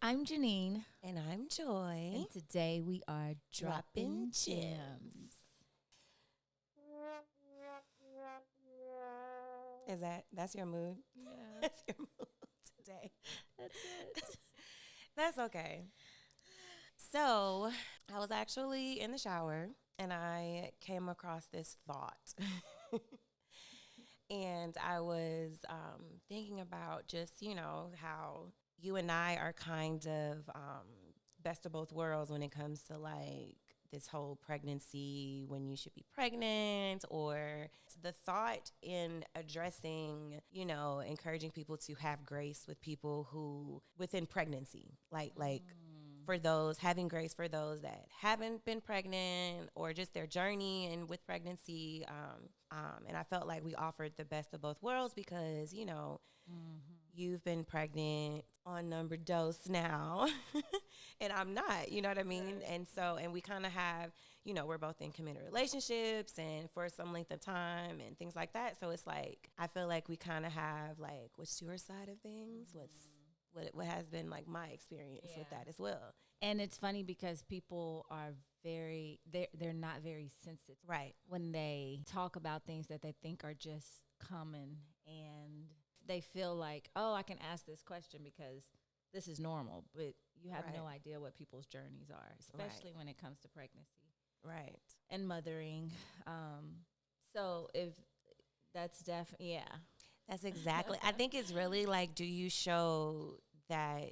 I'm Janine. And I'm Joy. And today we are dropping gems. That's your mood? Yeah. That's your mood today. That's it. That's okay. So, I was actually in the shower and I came across this thought. And I was thinking about just, how you and I are kind of best of both worlds when it comes to like this whole pregnancy, when you should be pregnant, or the thought in addressing, encouraging people to have grace with people who within pregnancy, like for those having grace for those that haven't been pregnant or just their journey and with pregnancy. And I felt like we offered the best of both worlds because, you've been pregnant on number dose now and I'm not, you know what I mean? And we kind of have, we're both in committed relationships and for some length of time and things like that. So it's like, I feel like we kind of have like, what's your side of things? What has been like my experience with that as well. And it's funny because people are they're not very sensitive. Right. When they talk about things that they think are just common and they feel like, oh, I can ask this question because this is normal, but you have no idea what people's journeys are, especially when it comes to pregnancy. Right. And mothering. So if that's definitely, That's exactly. I think it's really like, do you show that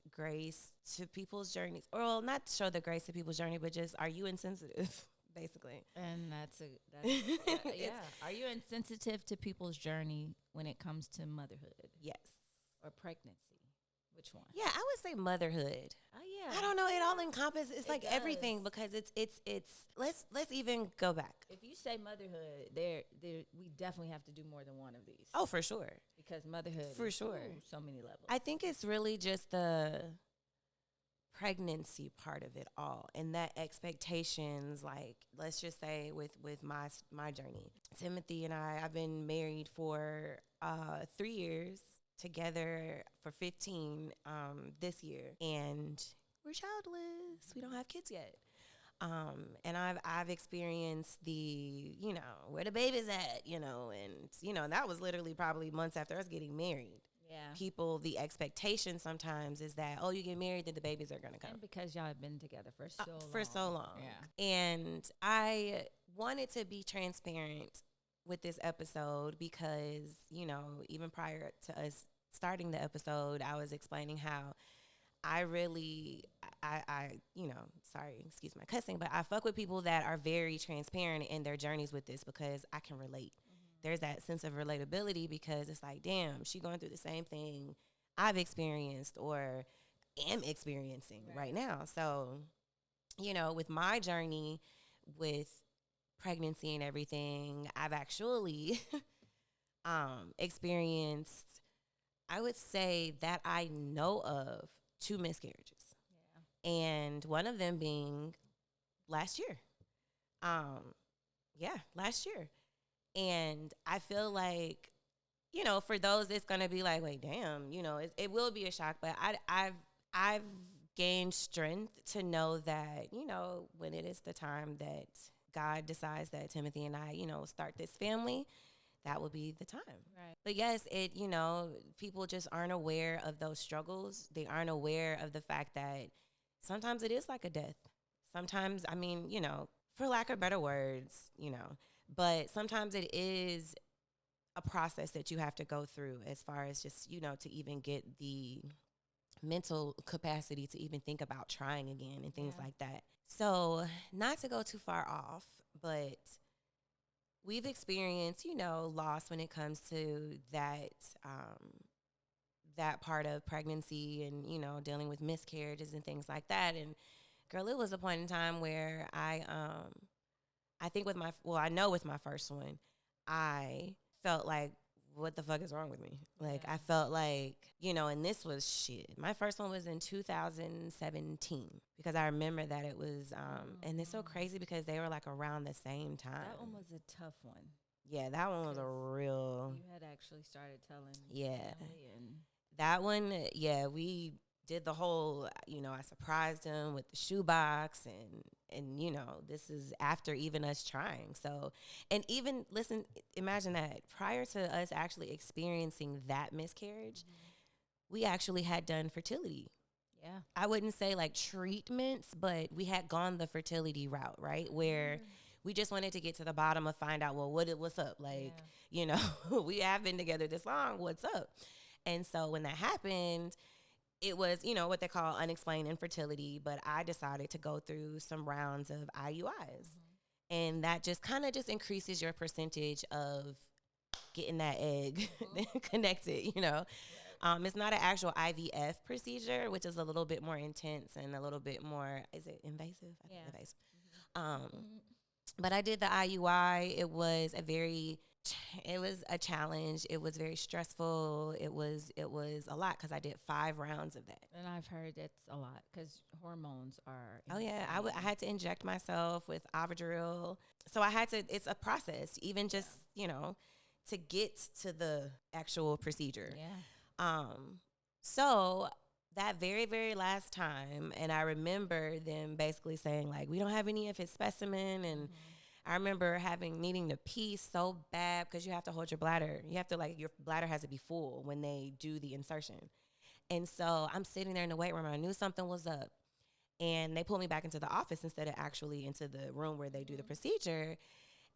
grace to people's journeys? Or well, not show the grace to people's journey, but just are you insensitive, basically? And that's yeah. Are you insensitive to people's journey when it comes to motherhood? Yes. Or pregnancy? Which one? Yeah, I would say motherhood. Oh yeah. I don't know. It all encompasses. It's like does. everything because it's. Let's even go back. If you say motherhood, there we definitely have to do more than one of these. Oh, for sure. Because motherhood, for sure, so many levels. I think it's really just the pregnancy part of it all, and that expectations. Like, let's just say with my journey, Timothy and I've been married for 3 years. Together for 15 this year, and we're childless. We don't have kids yet. And I've experienced the, where the baby's at, and that was literally probably months after us getting married. Yeah. People, the expectation sometimes is that, oh, you get married, then the babies are going to come. And because y'all have been together for so long. For so long. Yeah. And I wanted to be transparent with this episode because, even prior to us starting the episode, I was explaining how I sorry, excuse my cussing, but I fuck with people that are very transparent in their journeys with this because I can relate. There's that sense of relatability because it's like, damn, she going through the same thing I've experienced or am experiencing right now. So, with my journey with pregnancy and everything, I've actually experienced, I would say that I know of 2 miscarriages. Yeah. And one of them being last year. Last year. And I feel like, for those, it's going to be like, wait, damn, it will be a shock. But I've gained strength to know that, when it is the time that God decides that Timothy and I, start this family, that will be the time. Right. But yes, people just aren't aware of those struggles. They aren't aware of the fact that sometimes it is like a death. Sometimes, for lack of better words, but sometimes it is a process that you have to go through as far as just, to even get the mental capacity to even think about trying again and things like that. So not to go too far off, but we've experienced, loss when it comes to that part of pregnancy and, dealing with miscarriages and things like that. And girl, it was a point in time where I think with I know with my first one, I felt like, what the fuck is wrong with me? Like, I felt like, and this was shit. My first one was in 2017 because I remember that it was, and it's so crazy because they were like around the same time. That one was a tough one. Yeah, that one was a real. You had actually started telling. Yeah. And That one, we did the whole, I surprised him with the shoebox and this is after even us trying. So, and even listen, imagine that prior to us actually experiencing that miscarriage, we actually had done fertility. Yeah. I wouldn't say like treatments, but we had gone the fertility route, right? Where we just wanted to get to the bottom of find out, well, what's up? Like, we have been together this long. What's up? And so when that happened, it was, what they call unexplained infertility. But I decided to go through some rounds of IUIs. And that just kind of just increases your percentage of getting that egg connected, It's not an actual IVF procedure, which is a little bit more intense and a little bit more, is it invasive? I think invasive. But I did the IUI. It was a challenge. It was very stressful. It was a lot because I did 5 rounds of that. And I've heard it's a lot because hormones are. Oh yeah, I had to inject myself with Avidril. So it's a process, even just, to get to the actual procedure. Yeah. So that very, very last time, and I remember them basically saying, like, we don't have any of his specimen, and I remember needing to pee so bad because you have to hold your bladder. You have to, like, your bladder has to be full when they do the insertion. And so I'm sitting there in the wait room. I knew something was up. And they pulled me back into the office instead of actually into the room where they do the procedure.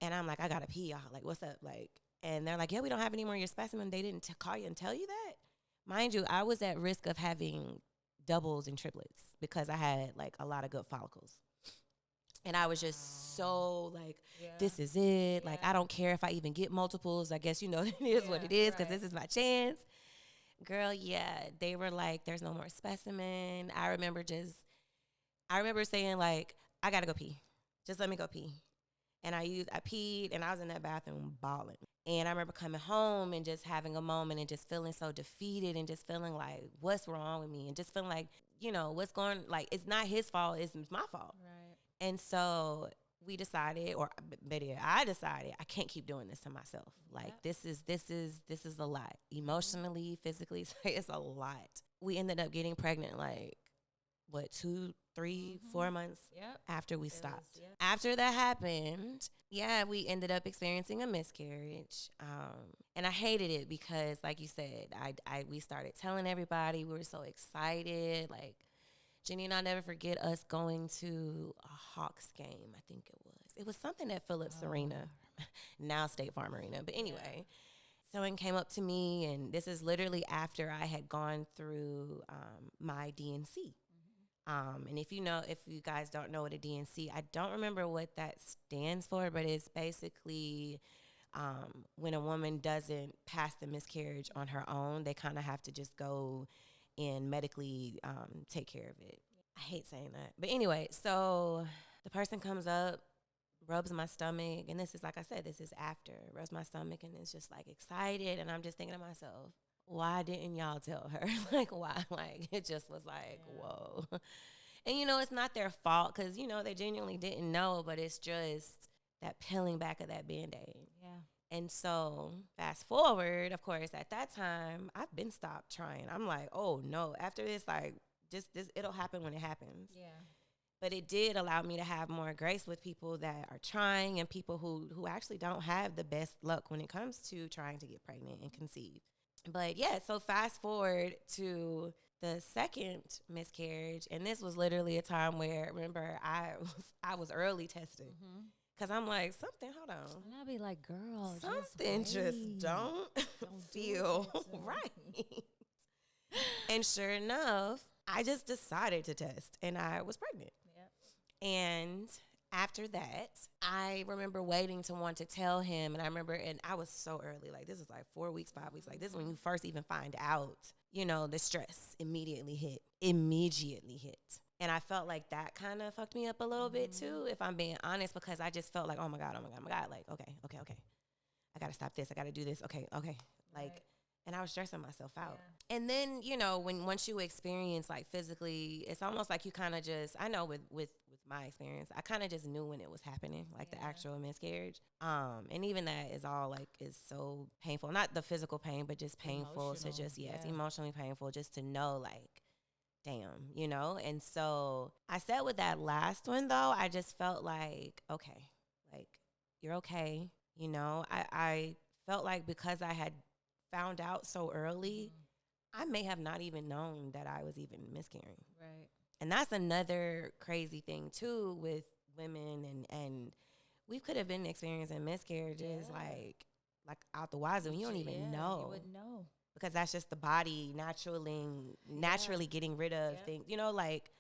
And I'm like, I got to pee, y'all. Like, what's up? Like, and they're like, yeah, we don't have any more of your specimen. They didn't call you and tell you that? Mind you, I was at risk of having doubles and triplets because I had, like, a lot of good follicles. And I was just so, like, this is it. Yeah. Like, I don't care if I even get multiples. I guess, it is what it is because this is my chance. Girl, they were like, there's no more specimen. I remember saying, like, I got to go pee. Just let me go pee. And I peed, and I was in that bathroom bawling. And I remember coming home and just having a moment and just feeling so defeated and just feeling like, what's wrong with me? And just feeling like, what's going, like, it's not his fault, it's my fault. Right. And so we decided, or better yet, I decided I can't keep doing this to myself. Like, this is a lot. Emotionally, physically, it's a lot. We ended up getting pregnant, like, 2, 3, 4 months after we stopped. After that happened, we ended up experiencing a miscarriage. And I hated it because, like you said, we started telling everybody. We were so excited. Like, Jenny and I'll never forget us going to a Hawks game, I think it was. It was something at Phillips Arena, now State Farm Arena. But anyway, someone came up to me, and this is literally after I had gone through my DNC. And if you guys don't know what a DNC, I don't remember what that stands for, but it's basically when a woman doesn't pass the miscarriage on her own, they kind of have to just go and medically take care of it. I hate saying that. But anyway, so the person comes up, rubs my stomach, and this is, like I said, this is after, rubs my stomach, and it's just, like, excited, and I'm just thinking to myself, why didn't y'all tell her? Like, why? Like, it just was like, whoa. And, it's not their fault because, they genuinely didn't know, but it's just that peeling back of that Band-Aid. Yeah. And so fast forward, of course, at that time, I've been stopped trying. I'm like, oh, no. After this, like, just this, it'll happen when it happens. Yeah. But it did allow me to have more grace with people that are trying and people who actually don't have the best luck when it comes to trying to get pregnant and conceive. But so fast forward to the second miscarriage, and this was literally a time where, remember, I was early testing. Because I'm like, hold on. And I'll be like, girl, something just don't feel right. And sure enough, I just decided to test, and I was pregnant. Yep. And after that, I remember waiting to want to tell him. And I was so early. Like, this is like 4 weeks, 5 weeks. Like, this is when you first even find out, the stress immediately hit. And I felt like that kind of fucked me up a little bit too, if I'm being honest, because I just felt like, oh my God. Like, okay. I got to stop this. I got to do this. Okay. Like, and I was stressing myself out. Yeah. And then, once you experience, like, physically, it's almost like you kind of just, I know with my experience, I kind of just knew when it was happening, like the actual miscarriage. And even that is all, like, is so painful. Not the physical pain, but just painful to just, it's emotionally painful just to know, like, damn, you know? And so I said with that last one, though, I just felt like, okay, like, you're okay. You know, I felt like because I had found out so early, I may have not even known that I was even miscarrying. Right. And that's another crazy thing, too, with women. And we could have been experiencing miscarriages, like out the wazoo. You don't even know. You wouldn't know. Because that's just the body naturally getting rid of things, you know, like,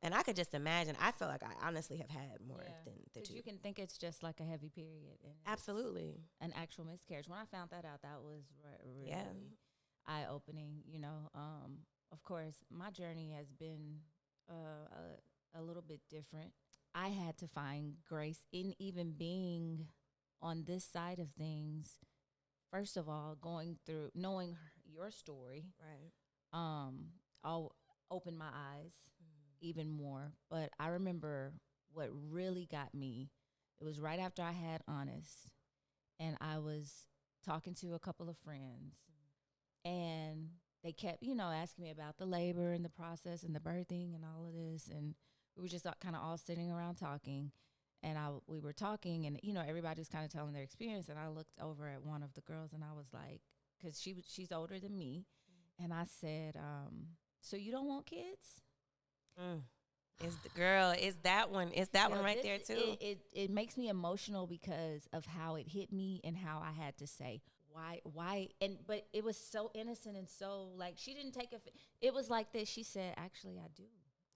and I could just imagine. I feel like I honestly have had more than the two. You can think it's just like a heavy period. And absolutely. An actual miscarriage. When I found that out, that was really eye-opening, you know. Of course, my journey has been a little bit different. I had to find grace in even being on this side of things. First of all, going through, knowing your story, I'll open my eyes even more. But I remember what really got me. It was right after I had Honest, and I was talking to a couple of friends, and they kept, asking me about the labor and the process and the birthing and all of this, and we were just kind of all sitting around talking. And we were talking, and everybody was kind of telling their experience. And I looked over at one of the girls, and I was like, because she's older than me, and I said, "So you don't want kids?" Is that one right there too? It makes me emotional because of how it hit me and how I had to say why, but it was so innocent and so like she didn't take it was like this. She said, "Actually, I do."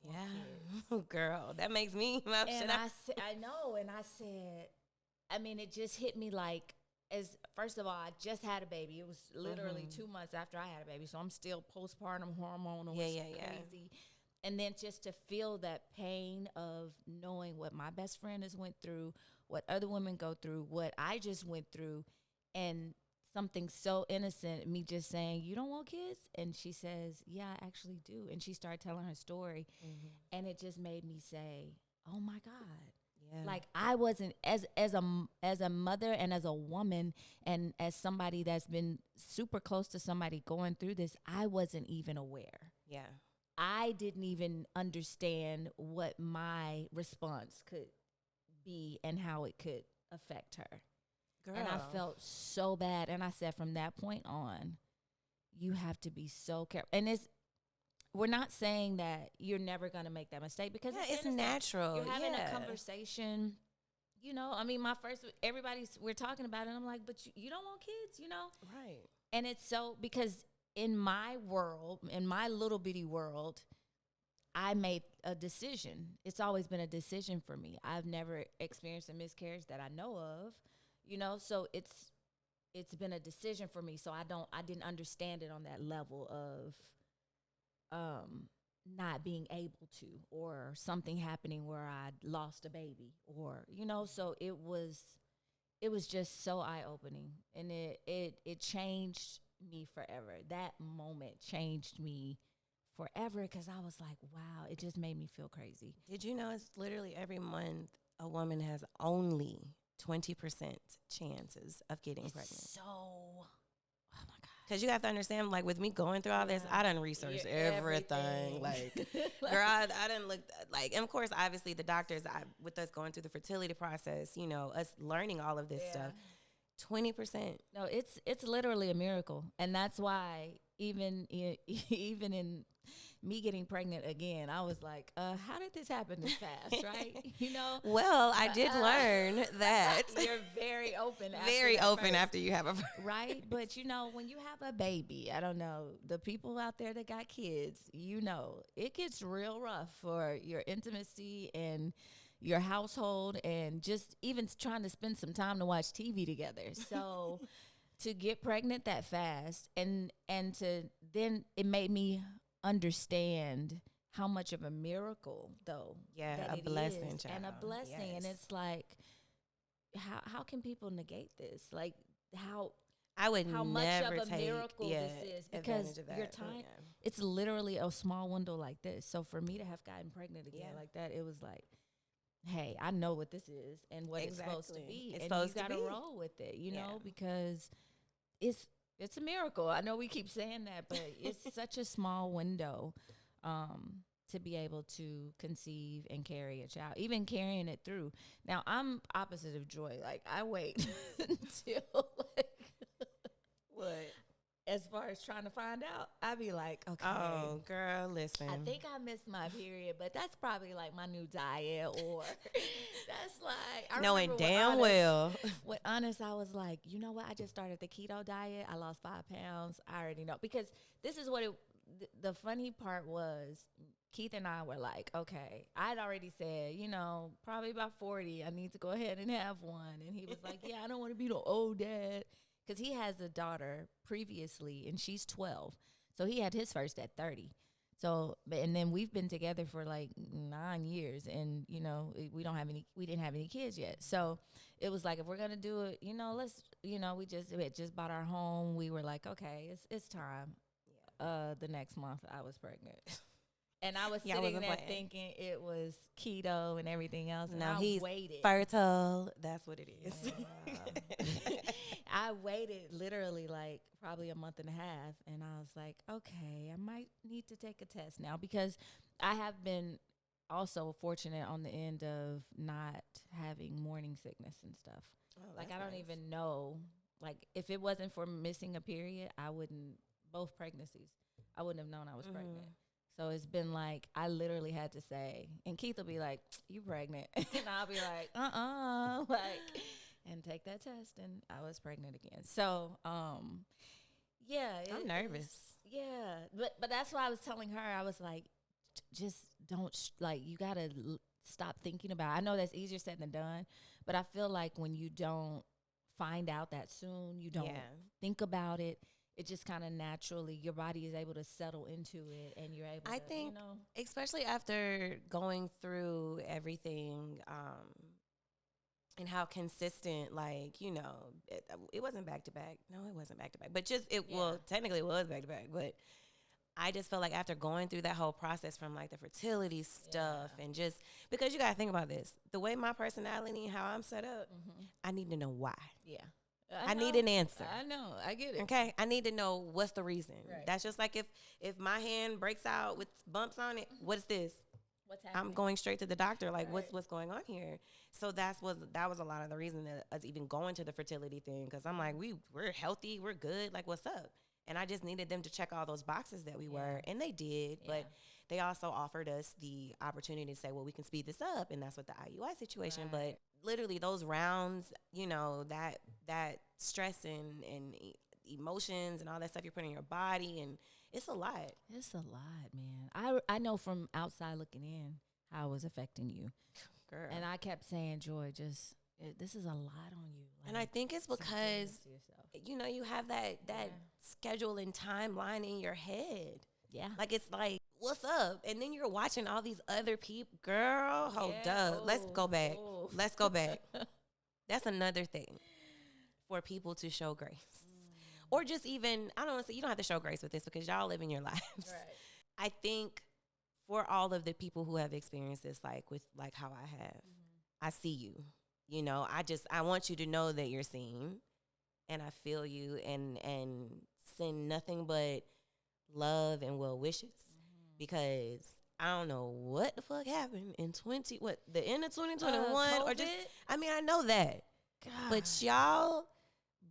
Yeah, girl, that makes me. I know, and I said, I mean, it just hit me like, first of all, I just had a baby. It was literally 2 months after I had a baby, so I'm still postpartum hormonal. Crazy. And then just to feel that pain of knowing what my best friend has went through, what other women go through, what I just went through, and something so innocent, me just saying, "You don't want kids?" And she says, "Yeah, I actually do." And she started telling her story, and it just made me say, "Oh my God." Yeah. Like I wasn't as a mother and as a woman and as somebody that's been super close to somebody going through this, I wasn't even aware. Yeah. I didn't even understand what my response could be and how it could affect her. Girl. And I felt so bad. And I said, from that point on, you have to be so careful. And we're not saying that you're never going to make that mistake because it's natural. You're having a conversation. I mean, we're talking about it. And I'm like, but you don't want kids, Right. And it's so, because in my world, in my little bitty world, I made a decision. It's always been a decision for me. I've never experienced a miscarriage that I know of. So it's been a decision for me. So I didn't understand it on that level of not being able to, or something happening where I lost a baby, or so it was just so eye-opening, and it changed me forever. That moment changed me forever because I was like, wow, it just made me feel crazy. Did you know it's literally every month a woman has only 20% chances of getting pregnant? So, oh my God. Because you have to understand, like, with me going through all this, I done researched everything. Like, girl, I didn't look, like, and of course, obviously, the doctors, with us going through the fertility process, us learning all of this stuff, 20%. No, it's literally a miracle. And that's why even in me getting pregnant again, I was like, how did this happen this fast, right? Well, I did learn that. You're very open. After you have a right? But, when you have a baby, I don't know, the people out there that got kids, it gets real rough for your intimacy and your household, and just even trying to spend some time to watch TV together. So to get pregnant that fast, and then it made me understand how much of a miracle, though. Yeah, a blessing, child. And a blessing. Yes. And it's like, how can people negate this? Like, how much of a miracle this is, because your time, it's literally a small window like this. So for me to have gotten pregnant again like that, it was like, hey, I know what this is and what it's supposed to be. And you got to roll with it, because it's a miracle. I know we keep saying that, but it's such a small window to be able to conceive and carry a child, even carrying it through. Now, I'm opposite of Joy. Like, I wait until, like, what? As far as trying to find out, I'd be like, okay. Oh, girl, listen. I think I missed my period, but that's probably like my new diet, or that's like knowing damn well. With Honest, I was like, you know what? I just started the keto diet. I lost 5 pounds. I already know, because this is what the funny part was. Keith and I were like, okay, I'd already said, probably about 40, I need to go ahead and have one. And he was like, yeah, I don't want to be the old dad. Because he has a daughter previously, and she's 12. So he had his first at 30. So, and then we've been together for like 9 years, and, we didn't have any kids yet. So it was like, if we're going to do it, let's, we had just bought our home. We were like, okay, it's time. The next month I was pregnant. And I was sitting there thinking it was keto and everything else. And he's waited. Fertile. That's what it is. Yeah. I waited literally like probably a month and a half. And I was like, okay, I might need to take a test now, because I have been also fortunate on the end of not having morning sickness and stuff. Oh, like, I don't even know. Like, if it wasn't for missing a period, both pregnancies, I wouldn't have known I was pregnant. So it's been like, I literally had to say, and Keith will be like, you pregnant? And I'll be like, and take that test. And I was pregnant again. So, yeah. I'm nervous. Yeah. But that's why I was telling her, I was like, just don't, you got to stop thinking about it. I know that's easier said than done, but I feel like when you don't find out that soon, you don't think about it. It just kind of naturally, your body is able to settle into it, and you're able I think, especially after going through everything, and how consistent, it wasn't back to back. No, it wasn't back to back. But technically it was back to back. But I just felt like after going through that whole process, from like the fertility stuff, and just because you got to think about this, the way my personality and how I'm set up, I need to know why. Yeah. I need an answer. I know. I get it. Okay. I need to know what's the reason. Right. That's just like if my hand breaks out with bumps on it, what's this? What's happening? I'm going straight to the doctor. Like, what's going on here? So that was a lot of the reason that us even going to the fertility thing. Cause I'm like, we're healthy. We're good. Like, what's up? And I just needed them to check all those boxes that we were, and they did, but they also offered us the opportunity to say, well, we can speed this up. And that's what the IUI situation, but literally those rounds, that stress and emotions and all that stuff you're putting in your body, and it's a lot. It's a lot, man. I know from outside looking in how it was affecting you. Girl. And I kept saying, Joy, this is a lot on you. Like, and I think it's because, you have that schedule and timeline in your head. Yeah. Like, it's like, what's up? And then you're watching all these other people. Girl, hold up. Let's go back. Let's go back. That's another thing for people to show grace. Or just even, I don't want to say, you don't have to show grace with this because y'all live in your lives. Right. I think for all of the people who have experienced this, like with like how I have, I see you. I want you to know that you're seen, and I feel you, and send nothing but love and well wishes, because I don't know what the fuck happened in the end of 2021 or just, I know that, God. But y'all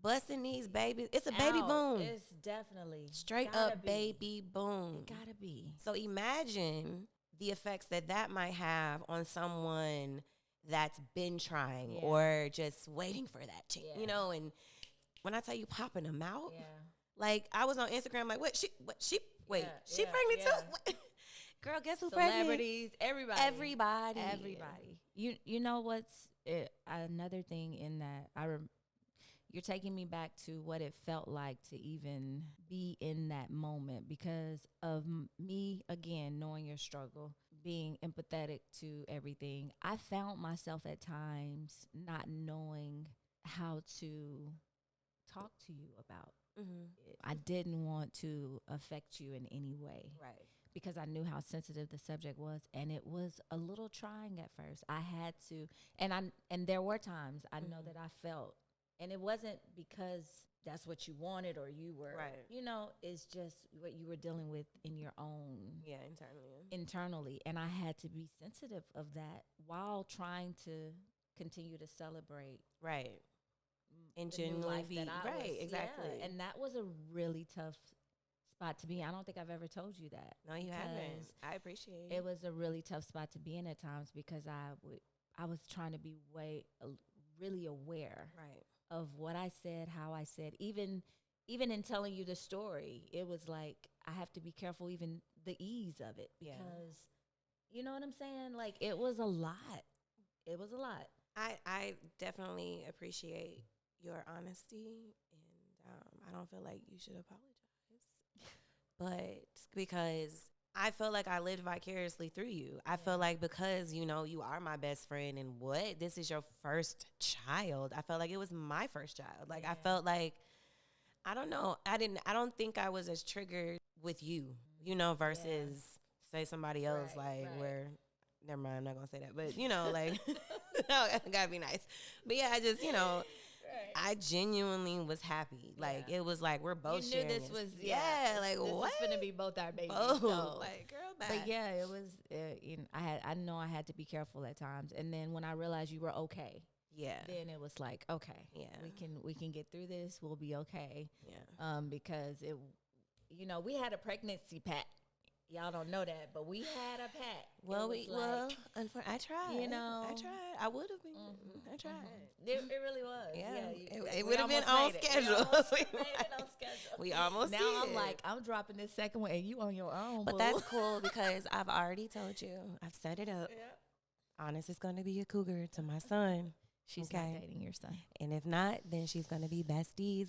busting these babies, it's a baby boom. It's definitely straight up baby boom. It gotta be. So imagine the effects that might have on someone that's been trying or just waiting for that chick, and when I tell you popping them out, like I was on Instagram, like, she pregnant too? Girl, guess who's pregnant? Celebrities, everybody. You know what's another thing in that you're taking me back to what it felt like to even be in that moment, because of me, again, knowing your struggle, being empathetic to everything. I found myself at times not knowing how to talk to you about it. I didn't want to affect you in any way. Right. Because I knew how sensitive the subject was, and it was a little trying at first. I had to, and there were times I know that I felt, and it wasn't because that's what you wanted, or you were, right. you know, it's just what you were dealing with in your own internally. And I had to be sensitive of that while trying to continue to celebrate right and the new life genuinely that I right was, exactly. yeah. And that was a really tough spot to be in. I don't think I've ever told you that. No, you haven't. I appreciate it. It was a really tough spot to be in at times because I was trying to be really aware right of what I said, how I said, even in telling you the story. It was like I have to be careful, even the ease of it, because you know what I'm saying? Like it was a lot. It was a lot. I definitely appreciate your honesty, and I don't feel like you should apologize. But because I feel like I lived vicariously through you. I feel like because, you know, you are my best friend and this is your first child. I felt like it was my first child. Like I felt like, I don't know. I don't think I was as triggered with you, you know, versus say somebody else where, never mind, I'm not going to say that. But, you know, like, I got to be nice. But yeah, I just, you know, I genuinely was happy. Like it was like we're both. You knew this was like this what? This gonna be both our babies. Both. So. Like girl, bye. But yeah, it was. You know, I know I had to be careful at times, and then when I realized you were okay, then it was like okay, we can get through this. We'll be okay. Because it, you know, we had a pregnancy pact. Y'all don't know that, but we had a pact. Well, I tried. You know, I tried. I would have been. I tried. It really was. Yeah, it would have been on schedule. We made it on schedule. We almost. Now I'm like, I'm dropping this second one, and you on your own. But that's cool because I've already told you. I've set it up. Honest is going to be a cougar to my son. She's not dating your son, and if not, then she's going to be besties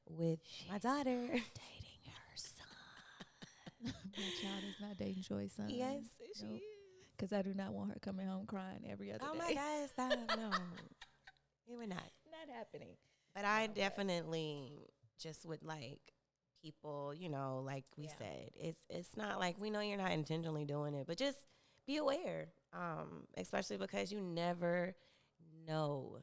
with my daughter. Dating her son. My child is not dating Joy's son. Yes, she is. Because I do not want her coming home crying every other day. Oh my God, stop. No. We were not. Not happening. But I definitely just would like people, you know, like we said, it's not like we know you're not intentionally doing it, but just be aware. Especially because you never know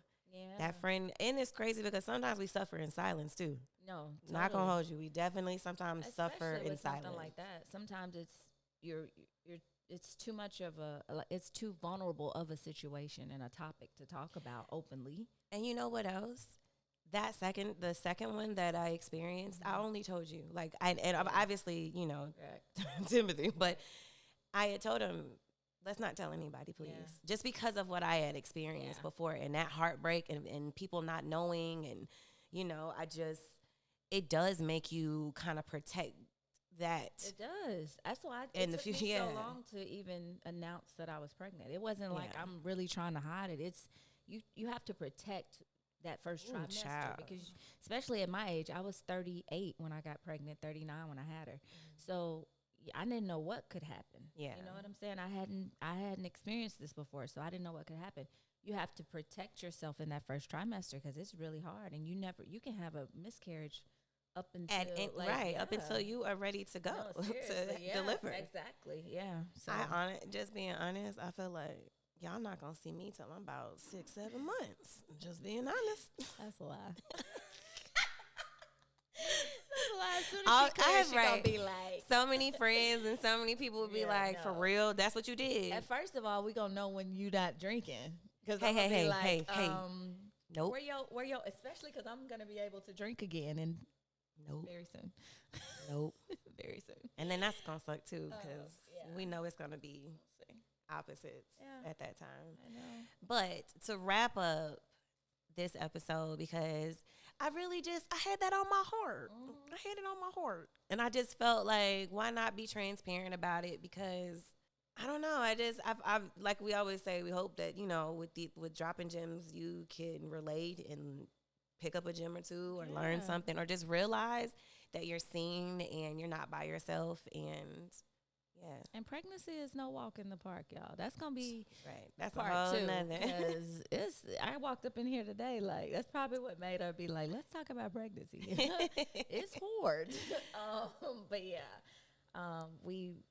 that friend. And it's crazy because sometimes we suffer in silence too. No, totally. Not gonna hold you. We definitely sometimes suffer in silence. Something like that. Sometimes it's too much of it's too vulnerable of a situation and a topic to talk about openly. And you know what else? The second one that I experienced, I only told you. Like obviously, you know, Timothy, but I had told him, let's not tell anybody, please. Just because of what I had experienced before and that heartbreak and people not knowing, and you know, it does make you kind of protect that. It does. That's why it took me so long to even announce that I was pregnant. It wasn't like I'm really trying to hide it. It's you have to protect that first trimester because especially at my age, I was 38 when I got pregnant, 39 when I had her. So I didn't know what could happen. Yeah. You know what I'm saying? I hadn't experienced this before, so I didn't know what could happen. You have to protect yourself in that first trimester because it's really hard, and you can have a miscarriage up until up until you are ready to go to deliver. Exactly. Yeah. So just being honest, I feel like y'all not gonna see me till I'm about 6-7 months. Just being honest. That's a lie. That's a lie. As soon as she clears, she gonna be like, so many friends and so many people would be like, for real, that's what you did. At first of all, we gonna know when you not drinking. Because hey, nope. Where your, especially because I'm gonna be able to drink again and. Nope. Very soon. Nope. Very soon. And then that's gonna suck too because we know it's gonna be opposites at that time. I know. But to wrap up this episode, because I had that on my heart. I had it on my heart, and I just felt like why not be transparent about it? Because I don't know. I've like we always say, we hope that, you know, with dropping gems, you can relate and pick up a gem or two or learn something or just realize that you're seen and you're not by yourself. And pregnancy is no walk in the park, y'all. That's gonna be That's part a whole two. Nother. I walked up in here today like that's probably what made her be like, let's talk about pregnancy. It's hard. But we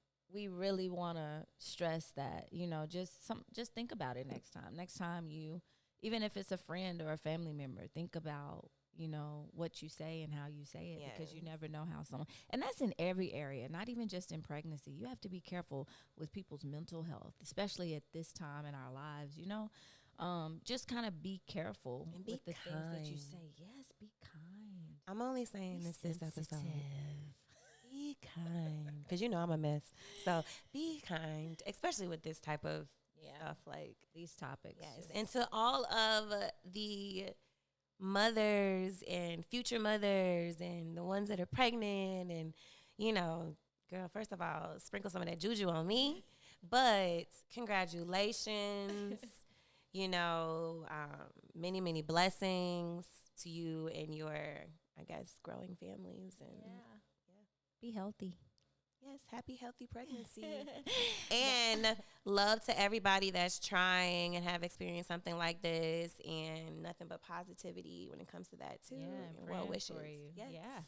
really want to stress that, you know, just think about it next time. Next time even if it's a friend or a family member, think about, what you say and how you say it, because you never know how someone, and that's in every area, not even just in pregnancy. You have to be careful with people's mental health, especially at this time in our lives, just kind of be careful and be with the kind. things that you say. Yes, be kind. I'm only saying Be this episode. sensitive. Be kind. Because I'm a mess. So be kind, especially with this type of stuff, like these topics. Yes. And to all of the mothers and future mothers and the ones that are pregnant and, girl, first of all, sprinkle some of that juju on me. But congratulations. Many, many blessings to you and your, I guess, growing families. And Be healthy. Yes, happy, healthy pregnancy. And love to everybody that's trying and have experienced something like this, and nothing but positivity when it comes to that, too. Yeah, and well wishes. for you. Yes. Yeah.